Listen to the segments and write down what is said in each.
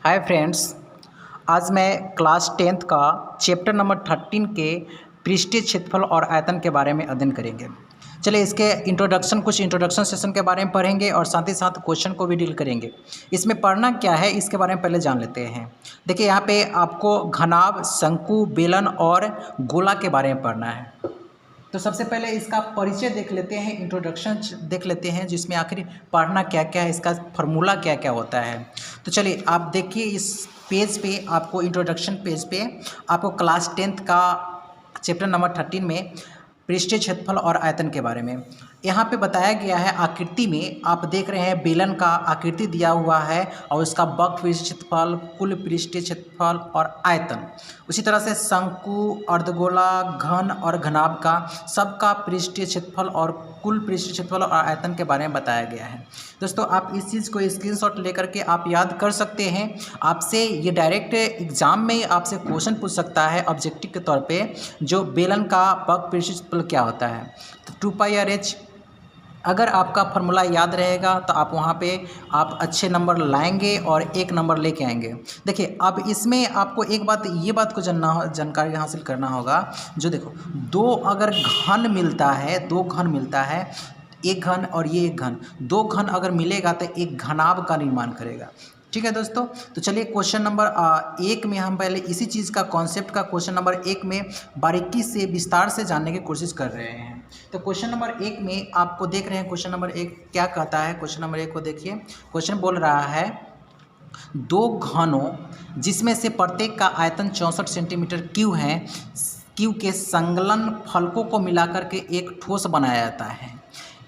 Hi friends, आज मैं class 10th का चैप्टर नंबर 13 के पृष्ठीय क्षेत्रफल और आयतन के बारे में अध्ययन करेंगे। चलिए इसके कुछ इंट्रोडक्शन सेशन के बारे में पढ़ेंगे और साथ ही साथ क्वेश्चन को भी डील करेंगे। इसमें पढ़ना क्या है इसके बारे में पहले जान लेते हैं। देखिए यहाँ पे आपको घनाभ, शंकु, बेलन और गोला के बारे में पढ़ना है। तो सबसे पहले इसका परिचय देख लेते हैं, इंट्रोडक्शन देख लेते हैं, जिसमें आखिर पढ़ना क्या क्या है, इसका फार्मूला क्या क्या होता है। तो चलिए आप देखिए इस पेज पे आपको इंट्रोडक्शन पेज पे आपको क्लास 10th का चैप्टर नंबर 13 में पृष्ठीय क्षेत्रफल और आयतन के बारे में यहाँ पे बताया गया है। आकृति में आप देख रहे हैं बेलन का आकृति दिया हुआ है और उसका वक्र पृष्ठीय क्षेत्रफल, कुल पृष्ठीय क्षेत्रफल और आयतन। उसी तरह से शंकु, अर्धगोला, घन और घनाभ का सबका पृष्ठीय क्षेत्रफल और कुल पृष्ठीय क्षेत्रफल और आयतन के बारे में बताया गया है। दोस्तों आप इस चीज़ को स्क्रीनशॉट लेकर के आप याद कर सकते हैं। आपसे ये डायरेक्ट एग्जाम में आपसे क्वेश्चन पूछ सकता है ऑब्जेक्टिव के तौर पे, जो बेलन का वक्र पृष्ठीय क्षेत्रफल क्या होता है। तो 2πr/h अगर आपका फार्मूला याद रहेगा तो आप वहाँ पे आप अच्छे नंबर लाएंगे और 1 नंबर लेके आएंगे। देखिए अब इसमें आपको एक बात ये बात को जानकारी हासिल करना होगा। जो देखो दो अगर घन मिलता है, दो घन मिलता है, एक घन और ये एक घन, दो घन अगर मिलेगा तो एक घनाभ का निर्माण करेगा। ठीक है दोस्तों, तो चलिए क्वेश्चन नंबर 1 में हम पहले इसी चीज़ का कॉन्सेप्ट का क्वेश्चन नंबर 1 में बारीकी से विस्तार से जानने की कोशिश कर रहे हैं। तो क्वेश्चन नंबर 1 में आपको देख रहे हैं, क्वेश्चन नंबर 1 क्या कहता है। क्वेश्चन नंबर 1 को देखिए, क्वेश्चन बोल रहा है दो घनों जिसमें से प्रत्येक का आयतन 64 सेंटीमीटर क्यूब है, क्यू के संलग्न फलकों को मिलाकर के एक ठोस बनाया जाता है।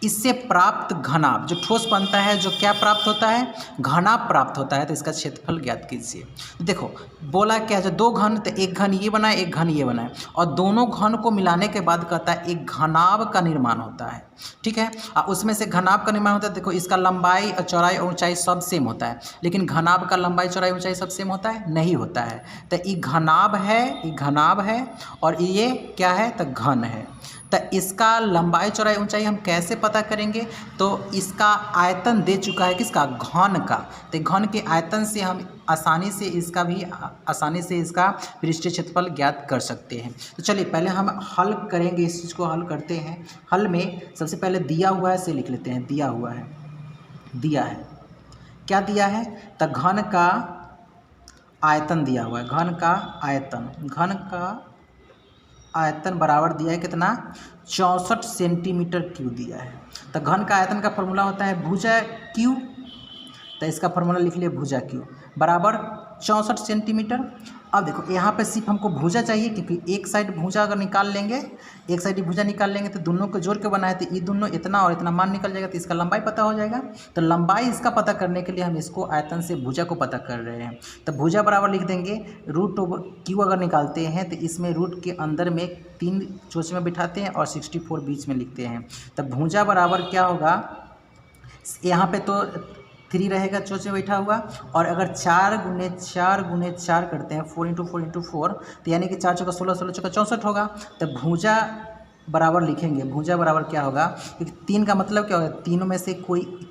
इससे प्राप्त घनाभ, जो ठोस बनता है, जो क्या प्राप्त होता है, घनाभ प्राप्त होता है। तो इसका क्षेत्रफल ज्ञात कीजिए। देखो बोला क्या, जो दो घन, तो एक घन ये बनाए, एक घन ये बनाए, और दोनों घन को मिलाने के बाद कहता है एक घनाभ का निर्माण होता है। ठीक है, उसमें से घनाभ का निर्माण होता है। देखो इसका लंबाई और चौड़ाई और ऊंचाई सब सेम होता है, लेकिन घनाभ का लंबाई, चौड़ाई, ऊंचाई सब सेम होता है नहीं होता है। तो ये घनाभ है, ये घनाभ है, और ये क्या है, तो घन है। तो इसका लंबाई, चौड़ाई, ऊंचाई हम कैसे पता करेंगे? तो इसका आयतन दे चुका है, किसका, घन का। तो घन के आयतन से हम आसानी से इसका पृष्ठीय क्षेत्रफल ज्ञात कर सकते हैं। तो चलिए पहले हम हल करेंगे, इस चीज़ को हल करते हैं। हल में सबसे पहले दिया हुआ है से लिख लेते हैं। दिया हुआ है, दिया है, क्या दिया है, तो घन का आयतन दिया हुआ है। घन का आयतन, घन का आयतन बराबर दिया है कितना, 64 सेंटीमीटर क्यूब दिया है। तो घन का आयतन का फॉर्मूला होता है भुजा क्यू। तो इसका फॉर्मूला लिख लिया, भुजा क्यू बराबर 64 सेंटीमीटर। अब देखो यहाँ पे सिर्फ हमको भुजा चाहिए, क्योंकि एक साइड भुजा अगर निकाल लेंगे, एक साइड भुजा निकाल लेंगे तो दोनों को जोड़ के बनाए, तो ये दोनों इतना और इतना मान निकल जाएगा, तो इसका लंबाई पता हो जाएगा। तो लंबाई इसका पता करने के लिए हम इसको आयतन से भुजा को पता कर रहे हैं। तो भुजा बराबर लिख देंगे √Q। अगर निकालते हैं तो इसमें रूट के अंदर में 3 चोच में बिठाते हैं और 64 बीच में लिखते हैं। तो भुजा बराबर क्या होगा, यहाँ पे तो 3 रहेगा चोच में बैठा हुआ, और अगर 4 × 4 करते हैं, 4 × 4 × 4, तो यानी कि 4 चौका 16, 16 चौका 64 होगा। तो भुजा बराबर लिखेंगे, भुजा बराबर क्या होगा, क्योंकि 3 का मतलब क्या होगा,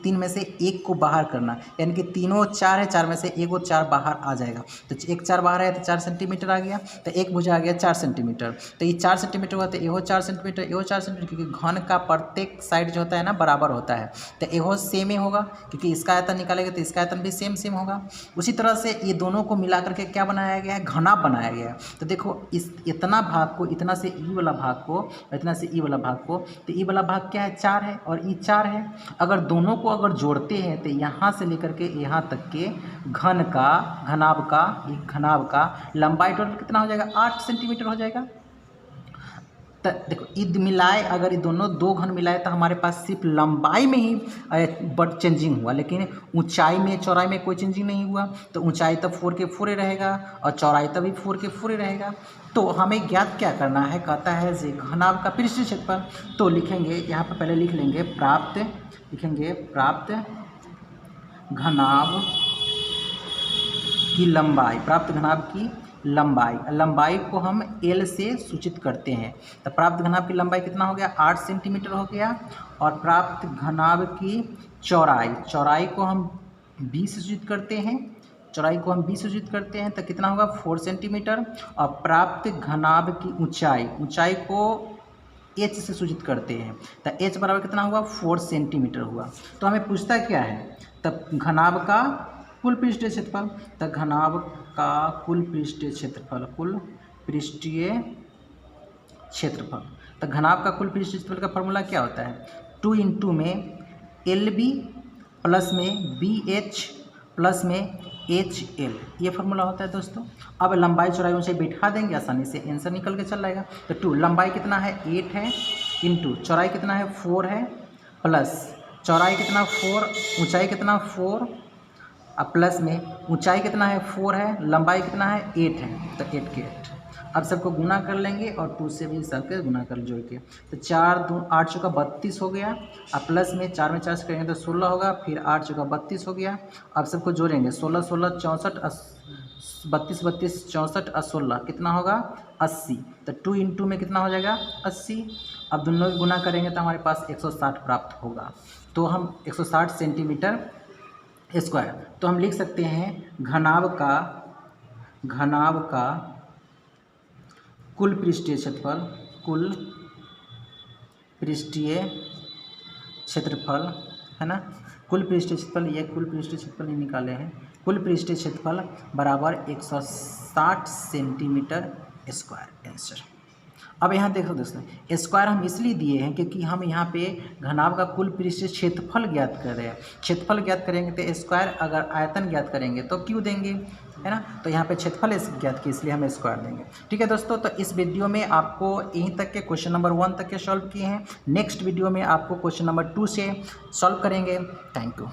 तीन में से एक को बाहर करना, यानी कि तीनों 4 है, 4 में से एक और 4 बाहर आ जाएगा। तो एक 4 बाहर है तो 4 सेंटीमीटर आ गया, तो एक भुजा आ गया 4 सेंटीमीटर। तो ये 4 सेंटीमीटर हुआ, तो एहो 4 सेंटीमीटर, एहो 4 सेंटीमीटर, क्योंकि घन का प्रत्येक साइड जो होता है ना बराबर होता है। तो एहो सेम ही होगा, क्योंकि इसका आयतन निकालेगा तो इसका आयतन भी सेम होगा। उसी तरह से ये दोनों को मिला करके क्या बनाया गया है, घनाभ बनाया गया है। तो देखो इस इतना भाग को, इतना से ई वाला भाग को, इतना से ई वाला भाग को, तो ई वाला भाग क्या है, 4 है, और ई 4 है। अगर दोनों को अगर जोड़ते हैं तो यहाँ से लेकर के यहाँ तक के घनाभ का लंबाई टोटल कितना हो जाएगा, 8 सेंटीमीटर हो जाएगा। तो देखो ईद मिलाए, अगर ये दोनों दो घन मिलाए तो हमारे पास सिर्फ लंबाई में ही बट चेंजिंग हुआ, लेकिन ऊंचाई में, चौड़ाई में कोई चेंजिंग नहीं हुआ। तो ऊंचाई तब 4 के 4 रहेगा और चौड़ाई तभी 4 के 4 रहेगा। तो हमें ज्ञात क्या करना है, कहता है जे घनाभ का पृष्ठीय क्षेत्रफल। तो लिखेंगे यहाँ पर, पहले लिख लेंगे प्राप्त, लिखेंगे प्राप्त घनाभ की लंबाई, प्राप्त घनाभ की लंबाई को हम L से सूचित करते हैं। तो प्राप्त घनाभ की लंबाई कितना हो गया, 8 सेंटीमीटर हो गया, और प्राप्त घनाभ की चौड़ाई को हम B से सूचित करते हैं, चौड़ाई को हम बी से सूचित करते हैं तो कितना होगा 4 सेंटीमीटर। और प्राप्त घनाभ की ऊंचाई को एच से सूचित करते हैं तो एच बराबर कितना हुआ 4 सेंटीमीटर हुआ। तो हमें पूछता क्या है, तब घनाभ का कुल पृष्ठीय क्षेत्रफल, तो घनाभ का कुल पृष्ठीय क्षेत्रफल, तो घनाभ का कुल पृष्ठीय क्षेत्रफल का फॉर्मूला क्या होता है, 2 इंटू में LB प्लस में BH प्लस में HL, ये फार्मूला होता है दोस्तों। अब लंबाई चौड़ाई ऊंचाई बैठा देंगे, आसानी से आंसर निकल के चल जाएगा। तो 2 लंबाई कितना है 8 है, इंटू चौड़ाई कितना है 4 है, प्लस चौड़ाई कितना 4, ऊंचाई कितना 4, अब प्लस में ऊंचाई कितना है 4 है, लंबाई कितना है 8 है, तो 8 के 8। अब सबको गुना कर लेंगे और 2 से भी सबके गुना कर जोड़ के, तो 4 2 8 चौका 32 हो गया। अब प्लस में 4 में 4 से करेंगे तो 16 होगा, फिर 8 चौका 32 हो गया। अब सबको जोड़ेंगे 16 16 64 32 32 64 और 16 कितना होगा 80, तो 2 इंटू में कितना हो जाएगा 80। अब दोनों की गुना करेंगे तो हमारे पास 160 प्राप्त होगा। तो हम 160 सेंटीमीटर स्क्वायर, तो हम लिख सकते हैं घनाभ का कुल पृष्ठीय क्षेत्रफल है ना, कुल पृष्ठीय क्षेत्रफल, ये कुल पृष्ठीय क्षेत्रफल नहीं निकाले हैं, कुल पृष्ठीय क्षेत्रफल बराबर 160 सेंटीमीटर स्क्वायर आंसर। अब यहाँ देखो दोस्तों, स्क्वायर हम इसलिए दिए हैं क्योंकि हम यहाँ पे घनाभ का कुल पृष्ठीय क्षेत्रफल ज्ञात कर रहे हैं। क्षेत्रफल ज्ञात करेंगे तो स्क्वायर, अगर आयतन ज्ञात करेंगे तो क्यों देंगे, है ना। तो यहाँ पे क्षेत्रफल ज्ञात किया इसलिए हम स्क्वायर देंगे। ठीक है दोस्तों, तो इस वीडियो में आपको यहीं तक के क्वेश्चन नंबर 1 तक के सॉल्व किए हैं। नेक्स्ट वीडियो में आपको क्वेश्चन नंबर 2 से सॉल्व करेंगे। Thank you.